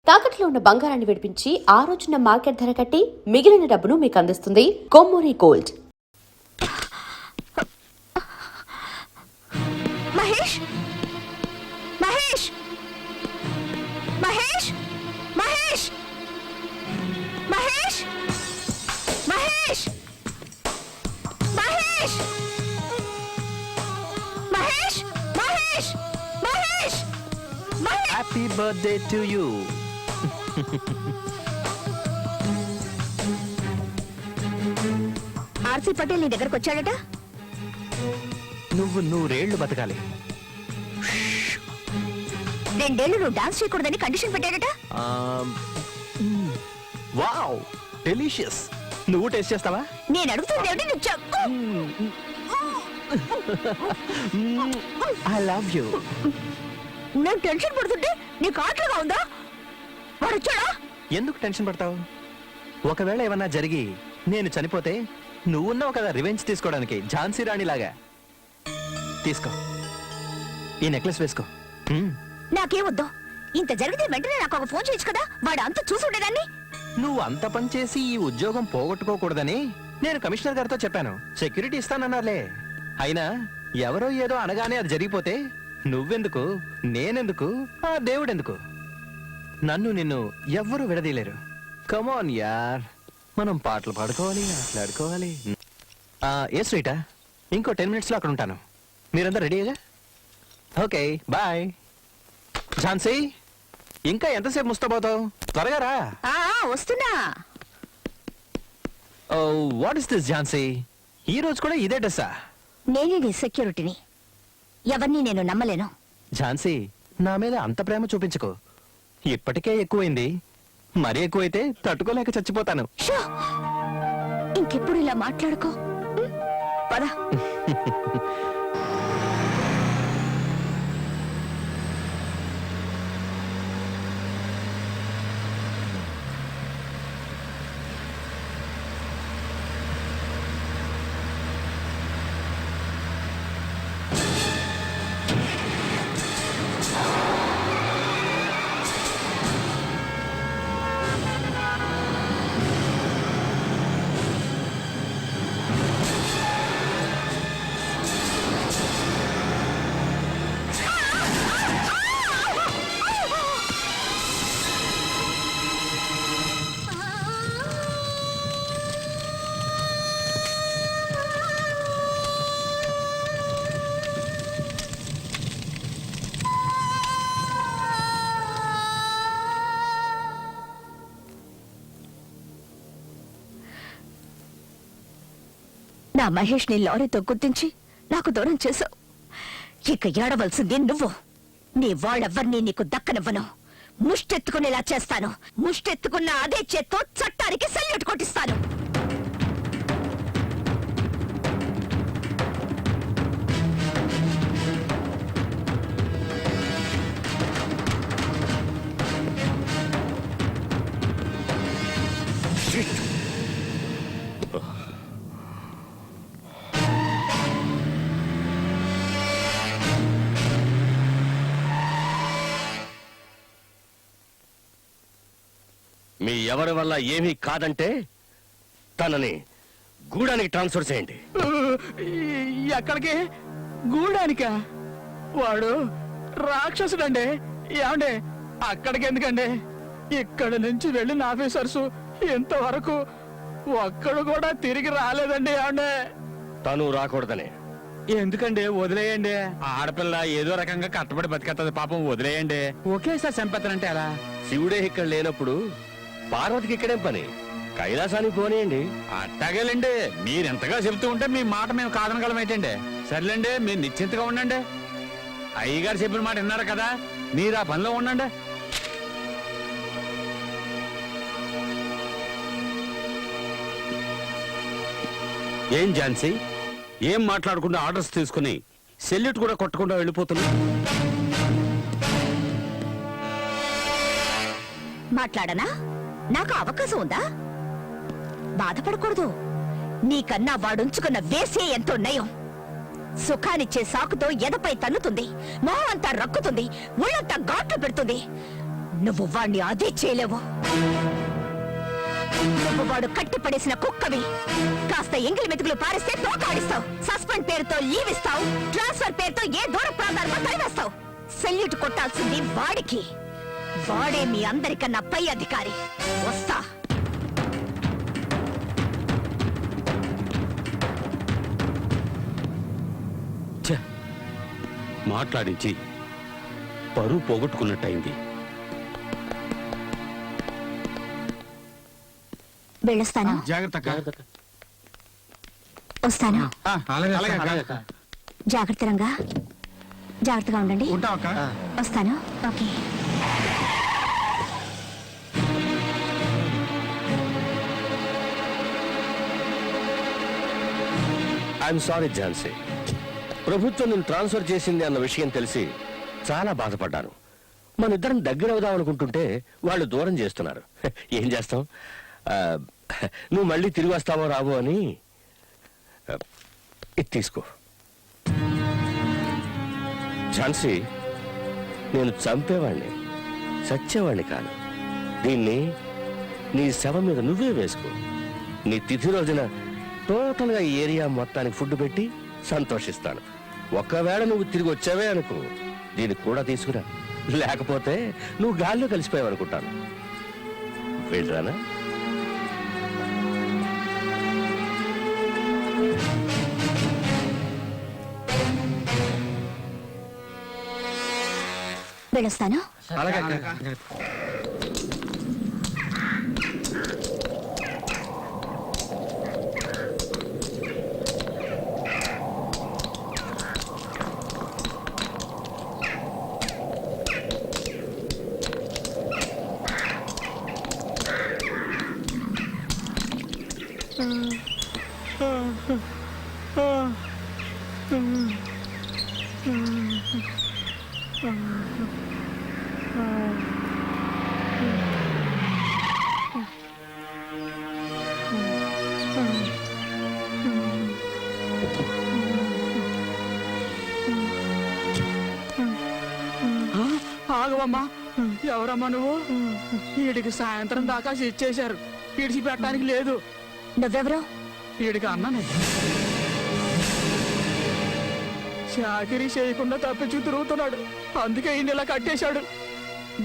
తాకట్లో ఉన్న బంగారాన్ని విడిపించి ఆ రోజున మార్కెట్ ధర కట్టి మిగిలిన డబ్బును మీకు అందిస్తుంది Kommuri gold. Mahesh Mahesh Mahesh Mahesh Mahesh Mahesh Mahesh Mahesh Mahesh Mahesh happy birthday to you. RC Patel నీ దగ్గరకు వచ్చాడట. నువ్వు నూరేళ్లు బతకాలి. 2 ఏళ్ళు నువ్వు డాన్స్ చేయకూడదని కండిషన్ పెట్టాడట. Wow, delicious. నువ్వు టేస్ట్ చేస్తావా? నేను అడుగుతుంది ఏమిటి? నువ్వు చెప్పు. I love you. నేను టెన్షన్ పడుతుంటే నీకు ఆటలుగా ఉందా? వాడు వచ్చాడా? ఎందుకు టెన్షన్ పడతావు? ఒకవేళ ఏమన్నా జరిగి నేను చనిపోతే నువ్వున్నావు కదా రివెంజ్ తీసుకోవడానికి, ఝాన్సీ రాణి లాగా. తీసుకో, ఈ నెక్లెస్ వేసుకో. నాకేమొద్దు. ఇంత జరిగితే వెంటనే నాకు ఒక ఫోన్ చేయొచ్చు కదా. వాడు అంత చూసి ఉండేదాన్ని. నువ్వు అంత పని చేసి ఈ ఉద్యోగం పోగొట్టుకోకూడదని నేను కమిషనర్ గారితో చెప్పాను. సెక్యూరిటీ ఇస్తానన్నారులే. అయినా ఎవరో ఏదో అనగానే అది జరిగిపోతే నువ్వెందుకు, నేనెందుకు, ఆ దేవుడెందుకు? నన్ను నిన్ను ఎవ్వరూ విడదీయలేరు. కమాన్ యార్, మనం పాటలు పాడుకోవాలి, మాట్లాడుకోవాలి. ఏ స్వీటా, ఇంకో 10 minutes లో అక్కడ ఉంటాను. మీరందరూ రెడీగా? Okay, bye. ఝాన్సీ, ఇంకా ఎంతసేపు ముస్తాబోతావు? త్వరగా రా. వస్తున్నా. What is this Jhansi? ఈ రోజు కూడా ఇదే డ్రెస్సా? నేనే నీ సెక్యూరిటీని. ఎవరిని నేను నమ్మలేను. ఝాన్సీ, నా మీద అంత ప్రేమ చూపించుకో. ఇప్పటికే ఎక్కువైంది, మరీ ఎక్కువైతే తట్టుకోలేక చచ్చిపోతాను. ఇంకెప్పుడు ఇలా మాట్లాడుకో. పద. నా మహేష్ ని లారీతో గుర్తించి నాకు దూరం చేశావు. ఇక ఏడవలసింది నువ్వు. నీ వాళ్ళెవ్వరినీ నీకు దక్కనివ్వను. ముష్టెత్తుకునేలా చేస్తాను. ముష్టెత్తుకున్న అదే చేత్తో చట్టానికి సల్యూట్ కొట్టిస్తాను. మీ ఎవరి వల్ల ఏమీ కాదంటే తనని గూడానికి ట్రాన్స్ఫర్ చేయండి. ఎక్కడికి? గూడానికా? వాడు రాక్షసుడండి. ఏమండి, అక్కడికి ఎందుకండి? ఇక్కడి నుంచి వెళ్ళిన ఆఫీసర్స్ ఇంతవరకు ఒక్కడు కూడా తిరిగి రాలేదండి. ఏమండి, తను రాకూడదని. ఎందుకండి? వదిలేయండి. ఆడపిల్ల ఏదో రకంగా కట్టబడి బతికేస్తుంది. పాపం వదిలేయండి. ఒకేసారి చంపేస్తానంటే ఎలా? శివుడే ఇక్కడ లేనప్పుడు పార్వతికి ఇక్కడేం పని? కైలాసానికి పోనీయండి. అట్టగలండి. మీరెంతగా చెబుతూ ఉంటే మీ మాట మేము కాదనగలమైతేండి. సర్లేండి, మీరు నిశ్చింతగా ఉండండి. అయ్యగారు చెప్పిన మాట విన్నారు కదా, మీరు ఆ పనిలో ఉండండి. ఏం ఝాన్సీ, ఏం మాట్లాడకుండా ఆర్డర్స్ తీసుకుని సెల్యూట్ కూడా కొట్టకుండా వెళ్ళిపోతున్నా? మాట్లాడనా? నాకు అవకాశం ఉందా? బాధపడకూడదు. నీకన్నా వాడుంచుకున్న వేసే ఎంతో నయం. సుఖానిచ్చే సాకుతో ఎదపై తన్నుతుంది, మొహం అంతా రక్కుతుంది, ఒళ్ళంతా ఘాట్లు పెడుతుంది. నువ్వు వాణ్ణి అదే చేయలేవు. నువ్వు వాడు కట్టిపడేసిన కుక్కవి. కాస్త ఎంగిలి మెతుకులు పారిస్తే తోకాడిస్తావు. సస్పెండ్ పేరుతో లీవ్ ఇస్తావు. ట్రాన్స్ఫర్ పేరుతో ఏ దూర ప్రాంతాలకు తరివేస్తావు. సెల్యూట్ కొట్టాల్సింది వాడికి. వాడే మీ అందరికన్నా పై అధికారి. వస్తా. ఛ! మాట్లాడించి పరువు పోగొట్టుకున్నట్టయింది. వెళ్ళొస్తాను. జాగ్రత్త. వస్తాను. అలాగే. జాగ్రత్త రంగా. జాగ్రత్తగా ఉండండి. ఉంటావక్క. వస్తాను. ఓకే. I'm sorry Jhansi. ప్రభుత్వం నేను ట్రాన్స్ఫర్ చేసింది అన్న విషయం తెలిసి చాలా బాధపడ్డాను. మన ఇద్దరం దగ్గర అవుదాం అనుకుంటుంటే వాళ్ళు దూరం చేస్తున్నారు. ఏం చేస్తాం? నువ్వు మళ్ళీ తిరిగి వస్తావో రావో అని ఇది తీసుకో. ఝాన్సీ, నేను చంపేవాణ్ణి, చచ్చేవాణ్ణి కాను. దీన్ని నీ శవం మీద నువ్వే వేసుకో. నీ తిథి రోజున టోటల్గా ఈ ఏరియా మొత్తానికి ఫుడ్ పెట్టి సంతోషిస్తాను. ఒకవేళ నువ్వు తిరిగి వచ్చావే అనుకో, దీన్ని కూడా తీసుకురా. లేకపోతే నువ్వు గాల్లో కలిసిపోయావు అనుకుంటాను. వెళ్ళరానా? వెళ్ళొస్తాను. అలాగే. ఆగవమ్మా. ఎవరమ్మా నువ్వు? వీడికి సాయంత్రం దాకా ఇచ్చేశారు. విడిచిపెట్టడానికి లేదు. నువ్వెవరు? వీడికి అన్ననే. చాకిరీ చేయకుండా తప్పించు తిరుగుతున్నాడు. అందుకే ఈయన ఇలా కట్టేశాడు.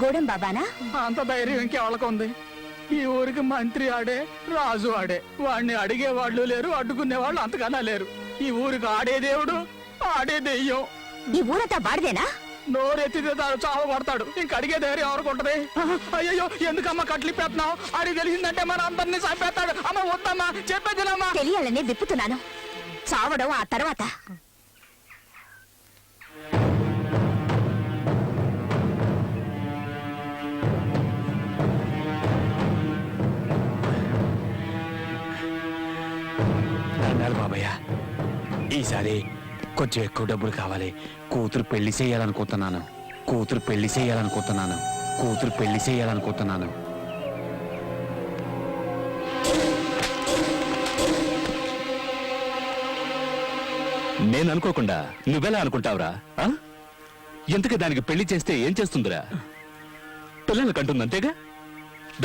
గూడెం బాబానా? అంత ధైర్యం ఇంకెవరికి ఉంది? ఈ ఊరికి మంత్రి ఆడే, రాజు ఆడే. వాడిని అడిగే వాళ్ళు లేరు, అడ్డుకునే వాళ్ళు అంతకన్నా లేరు. ఈ ఊరికి ఆడే దేవుడు, ఆడే దెయ్యం. ఈ ఊరంతా వాడిదేనా? నోరెత్తితే చావ పడతాడు. ఇంక అడిగే ధైర్యం ఎవరికి ఉంటది? అయ్యో, ఎందుకమ్మా కట్లు పెడుతున్నావు? అడిగి తెలిసిందంటే మన అందరినీ చంపేస్తాడు. అమ్మ వద్దమ్మా, చెప్పేదినమ్మా. తెలియాలని విప్పుతున్నాను. చావడం ఆ తర్వాత. దండాలు బాబయ్య. ఈసారి కొంచెం ఎక్కువ డబ్బులు కావాలి. కూతురు పెళ్లి చేయాలనుకుంటున్నాను. నేను అనుకోకుండా నువ్వెలా అనుకుంటావురా? ఎందుకు దానికి పెళ్లి చేస్తే ఏం చేస్తుందిరా? పిల్లలు కంటుంది అంతేగా.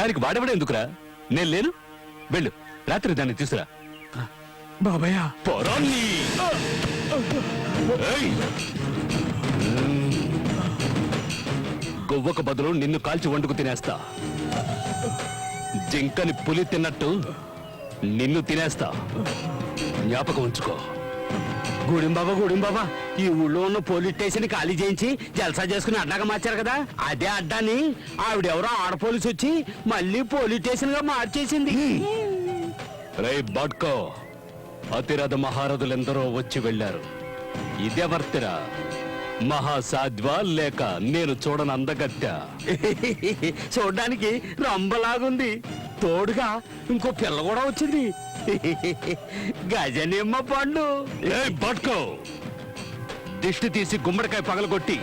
దానికి వాడవడే ఎందుకురా? నేను లేను. వెళ్ళు, రాత్రి దాన్ని తీసురా. బాబయ్య. పొరాన్ని గొవ్వకు బదులు నిన్ను కాల్చి వండుకు తినేస్తా. జింకని పులి తిన్నట్టు నిన్ను తినేస్తా. జ్ఞాపకం ఉంచుకో. గూడెం బాబా, ఈ ఊళ్ళో ఉన్న పోలీస్ స్టేషన్ ఖాళీ చేయించి జల్సా చేసుకుని అడ్డాగా మార్చారు కదా. అదే అడ్డాని ఆవిడెవరో ఆడ పోలీసు వచ్చి మళ్ళీ పోలీస్ స్టేషన్ గా మార్చేసింది. రే బాడ్కో, అతిరథ మహారథులెందరో వచ్చి వెళ్ళారు. ఇదెవర్తిరా? మహాసాధ్వా లేక నేను చూడని అందగత్తా? చూడ్డానికి రంబలాగుంది. తోడుగా ఇంకో పిల్ల కూడా వచ్చింది. గజనిమ్మ పండు. ఏ బాడ్కో, దిష్టి తీసి గుమ్మడికాయ పగలగొట్టి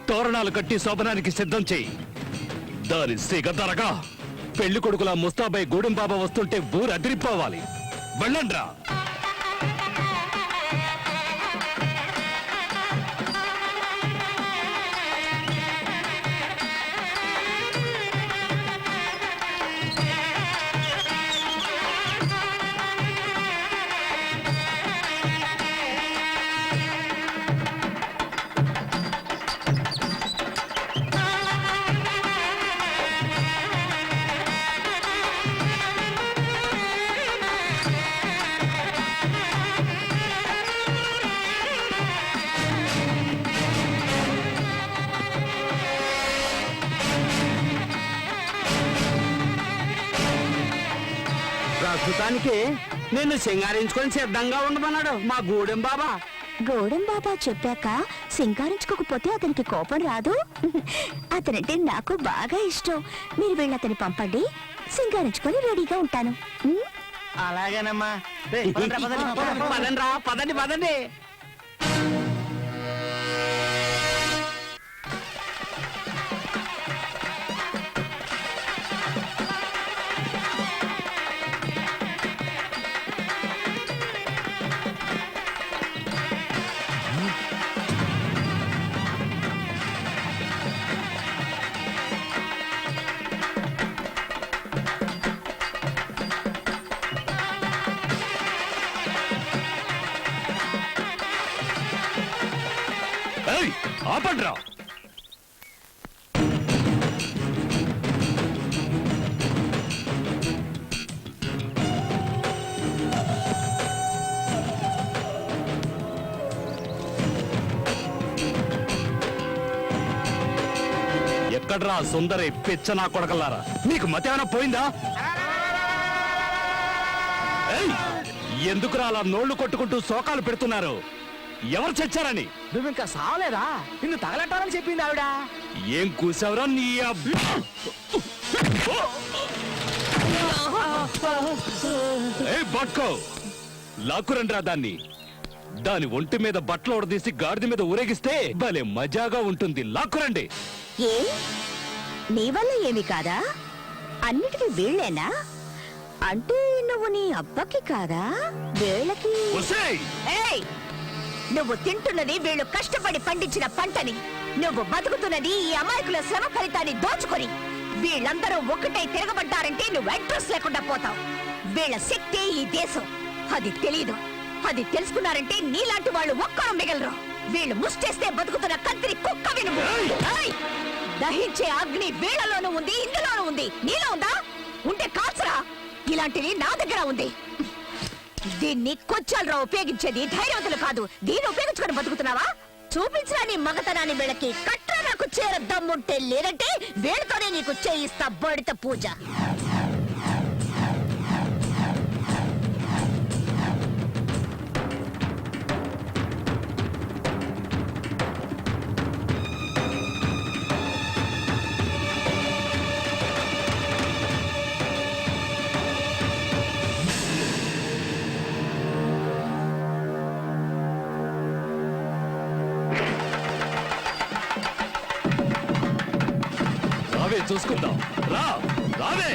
తోరణాలు కట్టి శోభనానికి సిద్ధం చెయ్యి. దాని సిగ ధరగా పెళ్లి కొడుకుల ముస్తాబాయ్ గూడెం బాబా వస్తుంటే ఊరు అదిరిపోవాలి. వెళ్ళండ్రా. ప్రస్తుతానికి నిన్ను సింగారించుకొని సిద్ధంగా ఉండమన్నాడు మా గూడెం బాబా. గోడెం బాబా చెప్పాక సింగారించుకోకపోతే అతనికి కోపం రాదు. అతనంటే నాకు బాగా ఇష్టం. మీరు వెళ్ళి అతని పంపండి, సింగారించుకొని రెడీగా ఉంటాను. అలాగేనమ్మా పదండి రా, పదండి పదండి. ఏయ్, ఆపండ్రా. ఎక్కడ్రా సుందరి పిచ్చ నా కొడకల్లారా, మీకు మతేమైనా పోయిందా? ఏయ్, ఎందుకురా అలా నోళ్లు కొట్టుకుంటూ శోకాలు పెడుతున్నారు? ఎవరు చచ్చారని? నువ్వు ఇంకా సావలేదా? నిన్ను తగలట్టాలని చెప్పింది ఆవిడ. ఏం కూసావురా నీ బట్కో లాక్కురండ్రా దాన్ని. దాని ఒంటి మీద బట్టలు ఉడదీసి గాడిద మీద ఊరేగిస్తే భలే మజాగా ఉంటుంది. లాక్కురండి. ఏ నీ వల్ల ఏమి కాదా? అన్నిటికీ వీళ్ళేనా? అంటే నువ్వు నీ అబ్బకి కాదా? వీళ్ళకి ఒసేయ్! ఏయ్! నువ్వు తింటున్నది వీళ్ళు కష్టపడి పండించిన పంటని, నువ్వు బతుకుతున్నది ఈ అమాయకుల శ్రమ ఫలితాన్ని దోచుకొని. వీళ్ళందరూ ఒక్కటై తిరగబడ్డారంటే నువ్వు అడ్రస్ లేకుండా పోతావు. వీళ్ళ శక్తి ఈ దేశం, అది తెలీదు. అది తెలుసుకున్నారంటే నీలాంటి వాళ్ళు ఒక్కరు మిగలరు. వీళ్ళు ముష్టేస్తే బతుకుతున్న కంత్రి కుక్క వినుము. ఏయ్! దహించే అగ్ని వీళ్ళలోనూ ఉంది, ఇందులోనూ ఉంది. నీలో ఉందా? ఉంటే కాల్చరా. ఇలాంటివి నా దగ్గర ఉంది. దీన్ని కొంచెంరా ఉపయోగించేది, ధైర్యవంతులు కాదు. దీన్ని ఉపయోగించుకొని బతుకుతున్నావా? చూపించరా నీ మగతనాన్ని. వీళ్ళకి కట్రా. నాకు చేర దమ్ముంటే, లేదంటే వీళ్ళతోనే నీకు చేయిస్తా బడిత పూజ. రావే చూసుకుందాం. రా రావే.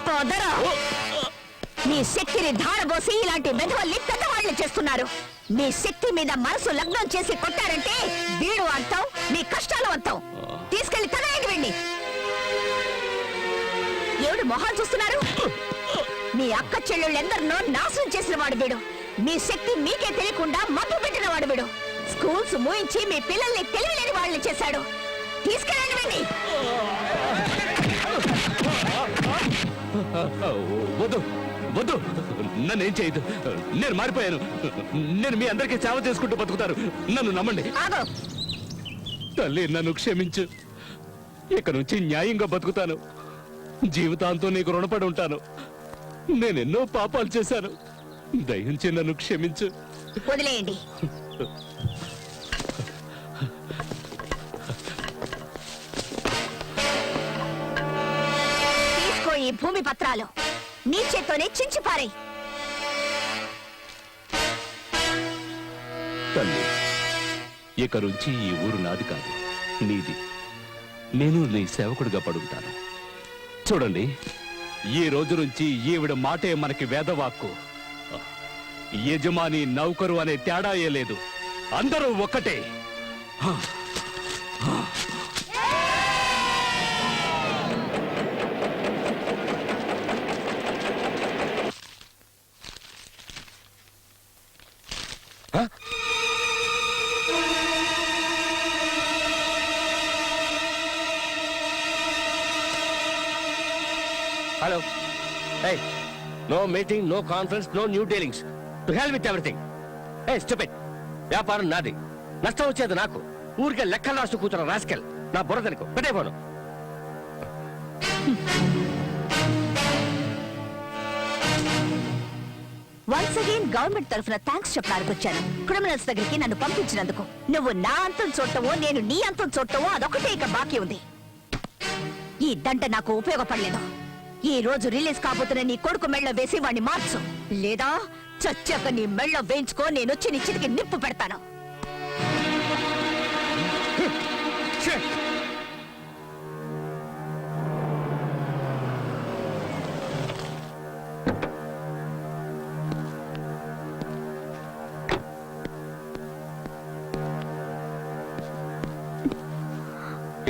పొదరా! మీ శక్తిని ధారబోసి ఇలాంటి మెదవల్ని పెద్దవాళ్ళు చేస్తున్నారు. మీ శక్తి మీద మనసు లగ్నం చేసి కొట్టారంటే వీడు అంతం, మీ కష్టాలు అంతం. తీసుకెళ్లి తనయండి వెండి. ఎవడు అందరు మొహాలు చూస్తున్నారు? మీ అక్క చెల్లెళ్ళెందరినో నాశనం చేసిన వాడు వీడు. మీ శక్తి మీకే తెలియకుండా మబ్బు పెట్టిన వాడు వీడు. స్కూల్స్ మూయించి మీ పిల్లల్ని తెలివిలేని వాళ్ళని చేశాడు. తీసుకెళ్ళండి వీడిని. వద్దు వద్దు, నన్నేం చేయదు. నేను మారిపోయాను. నేను మీ అందరికీ సేవ చేసుకుంటూ బతుకుతారు. నన్ను నమ్మండి. ఆగు. తల్లి, నన్ను క్షమించు. ఇక నుంచి న్యాయంగా బతుకుతాను. జీవితాంతం నీకు రుణపడి ఉంటాను. నేనెన్నో పాపాలు చేశాను. దయించి నన్ను క్షమించు. వదిలేయండి. తీసుకో ఈ భూమి పత్రాలు. నీ చేత్తోనే చించి పారేయ్. తల్లి, ఇక నుంచి ఈ ఊరు నాది కాదు, నీది. నేను నీ సేవకుడిగా పడుంటాను. చూడండి, ఈ రోజు నుంచి ఈవిడ మాటే మనకి వేదవాక్కు. యజమాని నౌకరు అనే తేడాయే లేదు. అందరూ ఒక్కటే. Hello. Hey, no meeting, no conference, no new dealings. To hell with everything. Hey, stupid. వ్యాపారం నాది, నష్టం వచ్చేది నాకు. ఊరికే లెక్కలు రాస్తూ కూతురు రాస్కెల్. నా బుర్ర తనకు పెట్టేపోను. వన్స్ అగైన్ గవర్నమెంట్ తరఫున థ్యాంక్స్ చెప్పడానికి వచ్చాను. క్రిమినల్స్ దగ్గరికి నన్ను పంపించినందుకు. నువ్వు నా అంతం చూడటమో నేను నీ అంతం చూడటమో అదొకటే ఇక బాకీ ఉంది. ఈ దంట నాకు ఉపయోగపడలేదు. ఈ రోజు రిలీజ్ కాబోతున్న నీ కొడుకు మెళ్ళ వేసి వాణ్ణి మార్చు, లేదా చచ్చాక నీ మెళ్ళ వేయించుకో. నేనొచ్చి నీ చితికి నిప్పు పెడతాను.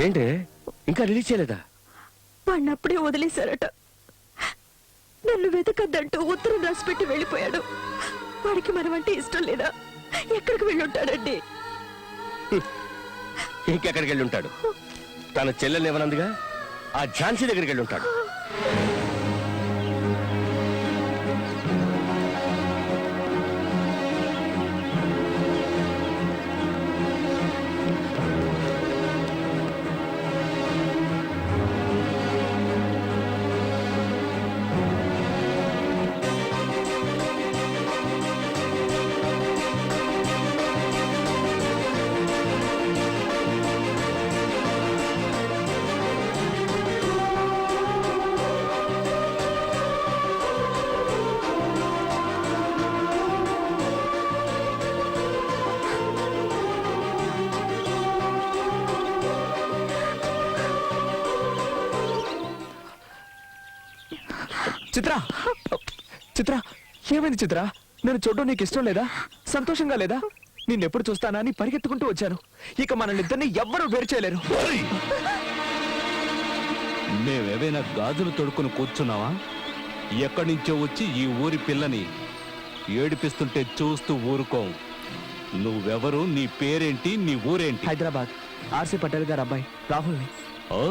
ఏంటి, ఇంకా రిలీజ్ చేయలేదా? వాణ్ణి అప్పుడే వదిలేశారట. నన్ను వెతకద్దంటూ ఉత్తరం రాసిపెట్టి వెళ్ళిపోయాడు. వాడికి మనమంటే ఇష్టం లేదా? ఎక్కడికి వెళ్ళుంటాడండి? ఇంకెక్కడికి వెళ్ళి ఉంటాడు? తన చెల్లెలు ఇవ్వనందుగా ఆ ఝాన్సీ దగ్గరికి వెళ్ళి ఉంటాడు. చిత్ర, చిత్ర, ఏమైంది చిత్ర? నేను చూడడం నీకు ఇష్టం లేదా? సంతోషంగా లేదా? నిన్నెప్పుడు చూస్తానా అని పరిగెత్తుకుంటూ వచ్చాను. ఇక మనల్నిద్దరిని ఎవ్వరూ వేరు చేయలేరు. మేమేవైనా గాజులు తొడుక్కుని కూర్చున్నావా? ఎక్కడి నుంచో వచ్చి ఈ ఊరి పిల్లని ఏడిపిస్తుంటే చూస్తూ ఊరుకోం. నువ్వెవరు? నీ పేరేంటి? నీ ఊరేంటి? హైదరాబాద్ ఆర్సీ పటేల్ గారు అబ్బాయి రాహుల్ని. ఓ,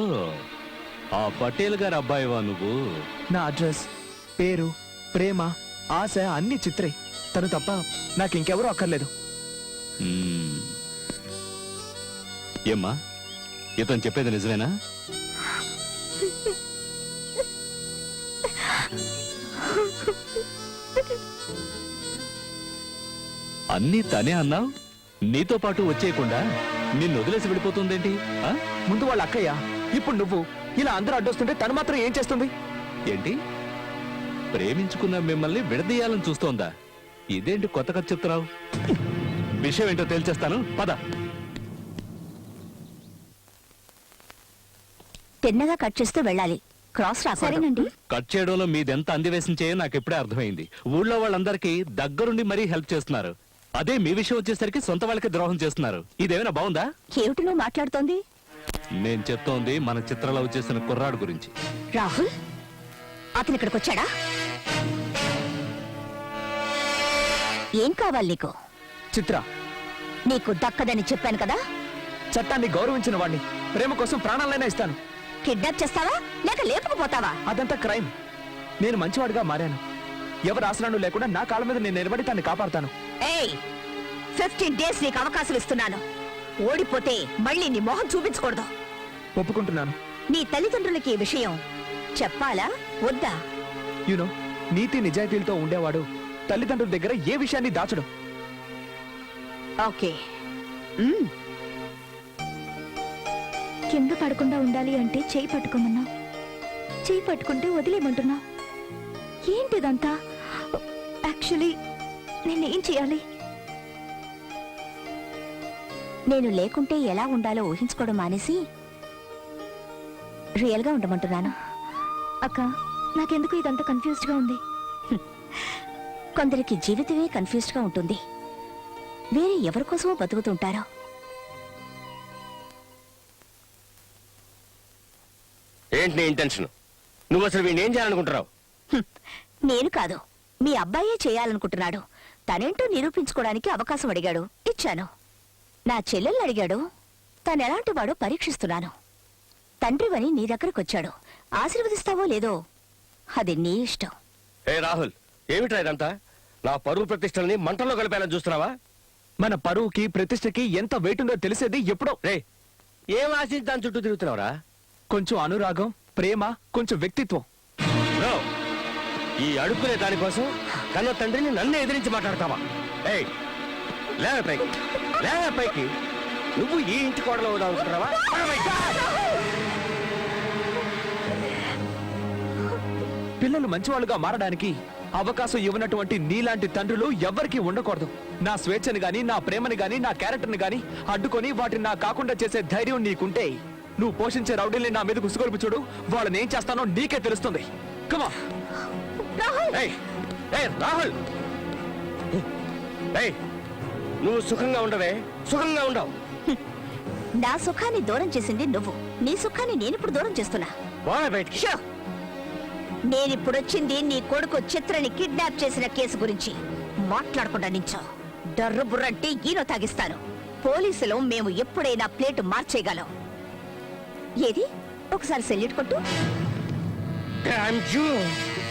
ఆ పటేల్ గారి అబ్బాయివా నువ్వు? నా అడ్రస్, పేరు, ప్రేమ, ఆశ అన్ని చిత్రే. తను తప్ప నాకు ఇంకెవరూ అక్కర్లేదు. మ్మ్. ఏమ్మా, ఇతను చెప్పేది నిజమేనా? అన్నీ తనే అన్నావు. నీతో పాటు వచ్చేయకుండా నిన్ను వదిలేసి వెళ్ళిపోతుందేంటి? ఆ? ముందు వాళ్ళ అక్కయ్య, ఇప్పుడు నువ్వు. ఇలా అందరూ అడ్డొస్తుంటే తను మాత్రం ఏం చేస్తుంది? ఏంటి, ప్రేమించుకున్న మిమ్మల్ని విడదీయాలని చూస్తోందా? ఇదేంటి కొత్త కథ చెప్తున్నావు? విషయం ఏంటో తేల్చేస్తాను, పద. తిన్నగా కట్ చేస్తూ వెళ్ళాలి. క్రాస్ రాసేనండి. కట్ చేయడంలో మీదెంత అందివేశం చేయో నాకు ఇప్పుడే అర్థమైంది. ఊళ్ళో వాళ్ళందరికీ దగ్గరుండి మరీ హెల్ప్ చేస్తున్నారు. అదే మీ విషయం వచ్చేసరికి సొంత వాళ్ళకి ద్రోహం చేస్తున్నారు. ఇదేమైనా బాగుందా? ఏమిటి నువ్వు మాట్లాడుతోంది? నేను చెప్తోంది మన చిత్రలో చేసిన కుర్రాడు గురించి. రాహుల్, అతను ఇక్కడికి వచ్చాడా? ఏం కావాలి నీకు? చిత్ర, నీకు దక్కదని చెప్పాను కదా. చట్టాన్ని గౌరవించిన వాడిని, ప్రేమ కోసం ప్రాణాలైనా ఇస్తాను. కిడ్నాప్ చేస్తావా లేక లేపుకుపోతావా? అదంతా క్రైమ్. నేను మంచివాడిగా మారాను. ఎవరు ఆసరాను లేకుండా నా కాళ్ళ మీద నేను నిలబడి తన్ని కాపాడుతాను. ఏయ్, 15 days నీకు అవకాశం ఇస్తున్నాను. ఓడిపోతే మళ్ళీ నీ మొహం చూపించకూడదు. ఒప్పుకుంటున్నాను. నీ తల్లిదండ్రులకి ఈ విషయం చెప్పాలా వద్దా? యూనో, నీతి నిజాయితీలతో ఉండేవాడు తల్లిదండ్రుల దగ్గర ఏ విషయాన్ని దాచడు. ఓకే. కింద పడకుండా ఉండాలి అంటే చేయి పట్టుకోమన్నా, చేయి పట్టుకుంటే వదిలేయమంటున్నా. ఏంటిదంతా? యాక్చువల్లీ నేనేం చేయాలి? నేను లేకుంటే ఎలా ఉండాలో ఊహించుకోవడం మానేసి రియల్గా ఉండమంటున్నాను. అక్క, నాకెందుకు ఇదంతా కన్ఫ్యూజ్డ్గా ఉంది. కొందరికి జీవితమే కన్ఫ్యూజ్డ్గా ఉంటుంది. వేరే ఎవరి కోసమో బతుకుతుంటారో. ఏంటి నీ ఇంటెన్షన్? నువ్వు అసలు వీడిని ఏం చేయాలనుకుంటున్నావు? నేను కాదు, మీ అబ్బాయే చేయాలనుకుంటున్నాడు. తనేంటో నిరూపించుకోవడానికి అవకాశం అడిగాడు, ఇచ్చాను. నా చెల్లెల్ని అడిగాడు, తనెలాంటి వాడో పరీక్షిస్తున్నాను. తండ్రివని నీ దగ్గరకొచ్చాడు, ఆశీర్వదిస్తావో లేదో అది నీ ఇష్టం. ఏ రాహుల్, ఏమిట్రా ఇదంతా? నా పరువు ప్రతిష్టల్ని మంటల్లో కలిపేయాలని చూస్తున్నావా? మన పరువుకి ప్రతిష్టకి ఎంత వెయిట్ ఉందో తెలిసేది ఎప్పుడో. రే, ఏం ఆశించి దాని చుట్టూ తిరుగుతున్నావురా? కొంచెం అనురాగం, ప్రేమ, కొంచెం వ్యక్తిత్వం. బ్రో, ఈ అడుక్కునే దానికోసం కన్న తండ్రిని నన్నే ఎదిరించి మాట్లాడతావా? ఏయ్, లేవ పైకి, లేవ పైకి. నువ్వు ఈ ఇంటి కోడలో అనుకుంటున్నావా? పిల్లలు మంచివాళ్ళుగా మారడానికి అవకాశం ఇవ్వనటువంటి నీలాంటి తండ్రులు ఎవ్వరికీ ఉండకూడదు. నా స్వేచ్ఛని గాని, నా ప్రేమని గాని, నా క్యారెక్టర్ని గాని అడ్డుకొని వాటిని నా కాకుండా చేసే ధైర్యం నీకుంటే నువ్వు పోషించే రౌడీల్ని నా మీద గుసుకొల్పి చూడు. వాళ్ళని ఏం చేస్తానో నీకే తెలుస్తుంది. కమా రాహుల్, నువ్వు సుఖంగా ఉండవే, సుఖంగా ఉండవు. నా సుఖాన్ని దూరం చేసింది నువ్వు, నీ సుఖాన్ని నేనిప్పుడు దూరం చేస్తున్నా. బయటికి. షో! నేనిప్పుడొచ్చింది నీ కొడుకు చిత్రని కిడ్నాప్ చేసిన కేసు గురించి. మాట్లాడకుండా నించో. డర్రు బుర్రంటే ఈనో తాగిస్తాను. పోలీసులు మేము ఎప్పుడైనా ప్లేటు మార్చేయగలం. ఏది ఒకసారి సెల్యూట్ కొట్టు. Damn you!